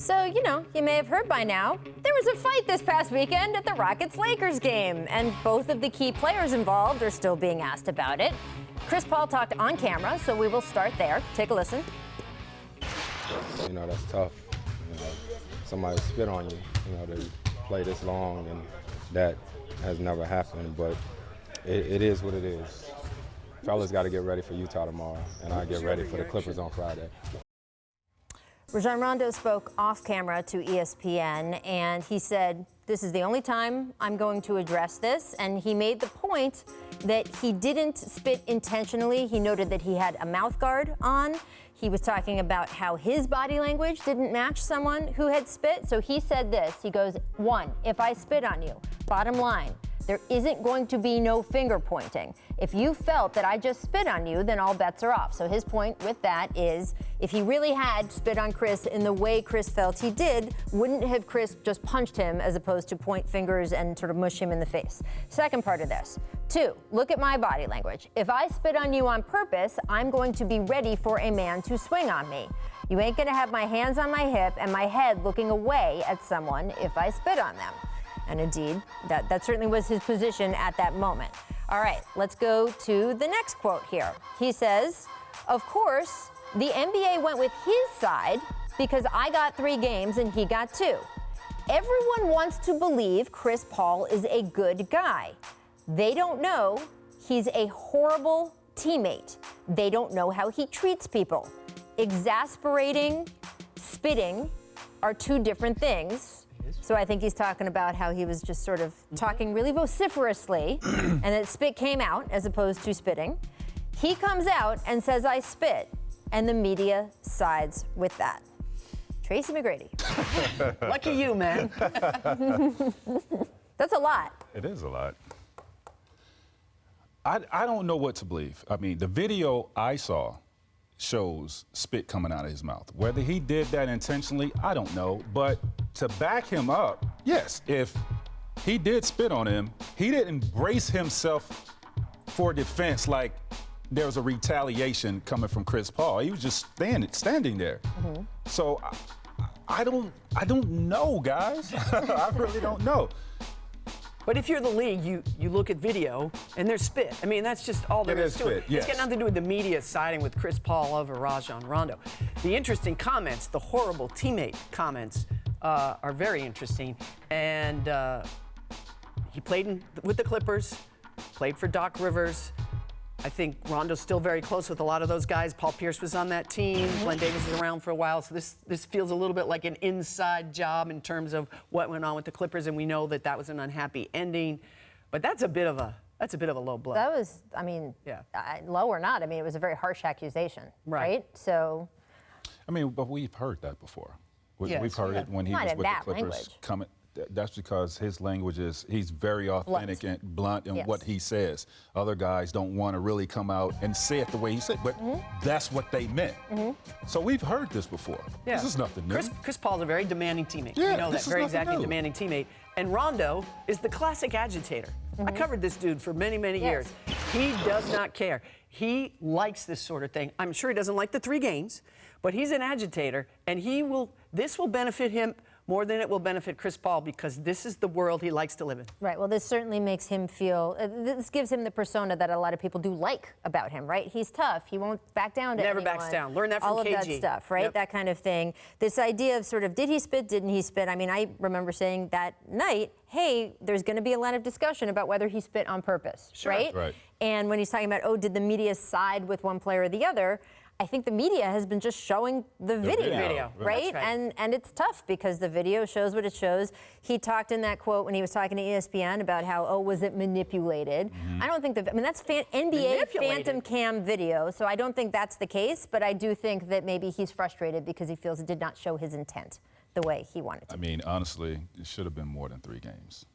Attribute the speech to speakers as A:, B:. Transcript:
A: So, you may have heard by now, there was a fight this past weekend at the Rockets-Lakers game, and both of the key players involved are still being asked about it. Chris Paul talked on camera, so we will start there. Take a listen.
B: That's tough. Somebody spit on you, to play this long, and that has never happened, but it is what it is. Fellas got to get ready for Utah tomorrow, and I get ready for the Clippers on Friday.
A: Rajon Rondo spoke off camera to ESPN, and he said, this is the only time I'm going to address this. And he made the point that he didn't spit intentionally. He noted that he had a mouth guard on. He was talking about how his body language didn't match someone who had spit. So he said this, he goes, 1, if I spit on you, bottom line, there isn't going to be no finger pointing. If you felt that I just spit on you, then all bets are off. So his point with that is, if he really had spit on Chris in the way Chris felt he did, wouldn't have Chris just punched him as opposed to point fingers and sort of mush him in the face. Second part of this. 2, look at my body language. If I spit on you on purpose, I'm going to be ready for a man to swing on me. You ain't gonna have my hands on my hip and my head looking away at someone if I spit on them. And indeed, that certainly was his position at that moment. All right, let's go to the next quote here. He says, of course, the NBA went with his side because I got 3 games and he got 2. Everyone wants to believe Chris Paul is a good guy. They don't know he's a horrible teammate. They don't know how he treats people. Exasperating, spitting are 2 different things. So I think he's talking about how he was just sort of talking really vociferously and that spit came out as opposed to spitting. He comes out and says, I spit, and the media sides with that. Tracy McGrady.
C: Lucky you, man.
A: That's a lot.
D: It is a lot. I don't know what to believe. I mean, the video I saw shows spit coming out of his mouth. Whether he did that intentionally, I don't know. But to back him up, yes, if he did spit on him, he didn't brace himself for defense like there was a retaliation coming from Chris Paul. He was just standing there. Mm-hmm. So I don't know, guys. I really don't know.
C: But if you're the league, you look at video and there's spit. I mean, that's just all there is to it.
D: Yes.
C: It's got nothing to do with the media siding with Chris Paul over Rajon Rondo. The interesting comments, the horrible teammate comments, are very interesting. And he played with the Clippers, played for Doc Rivers. I think Rondo's still very close with a lot of those guys. Paul Pierce was on that team. Glenn Davis was around for a while. So this feels a little bit like an inside job in terms of what went on with the Clippers, and we know that was an unhappy ending. But that's a bit of a low blow.
A: That was, low or not. I mean, it was a very harsh accusation, right? So.
D: I mean, but we've heard that before.
C: Yes,
D: we've heard it when he
A: not
D: was
A: in
D: with the
A: that
D: Clippers. That's because his language he's very authentic and blunt in what he says. Other guys don't want to really come out and say it the way he said, but that's what they meant. So we've heard this before. Yeah. This is nothing new.
C: Chris Paul's a very demanding teammate.
D: Yeah,
C: you know that, very exacting demanding teammate. And Rondo is the classic agitator. I covered this dude for many, many years. He does not care. He likes this sort of thing. I'm sure he doesn't like the 3 games, but he's an agitator, and this will benefit him more than it will benefit Chris Paul, because this is the world he likes to live in.
A: Right. Well, this certainly makes him feel, this gives him the persona that a lot of people do like about him, right? He's tough. He won't back down to anyone.
C: Never backs down. Learn that from KG.
A: All of that stuff, right? Yep. That kind of thing. This idea of sort of, did he spit, didn't he spit? I mean, I remember saying that night, hey, there's going to be a lot of discussion about whether he spit on purpose, right? And when he's talking about, did the media side with one player or the other? I think the media has been just showing the video, right? And it's tough because the video shows what it shows. He talked in that quote when he was talking to ESPN about how, was it manipulated? I don't think that's NBA Phantom Cam video, so I don't think that's the case, but I do think that maybe he's frustrated because he feels it did not show his intent the way he wanted to.
D: I mean, honestly, it should have been more than 3 games.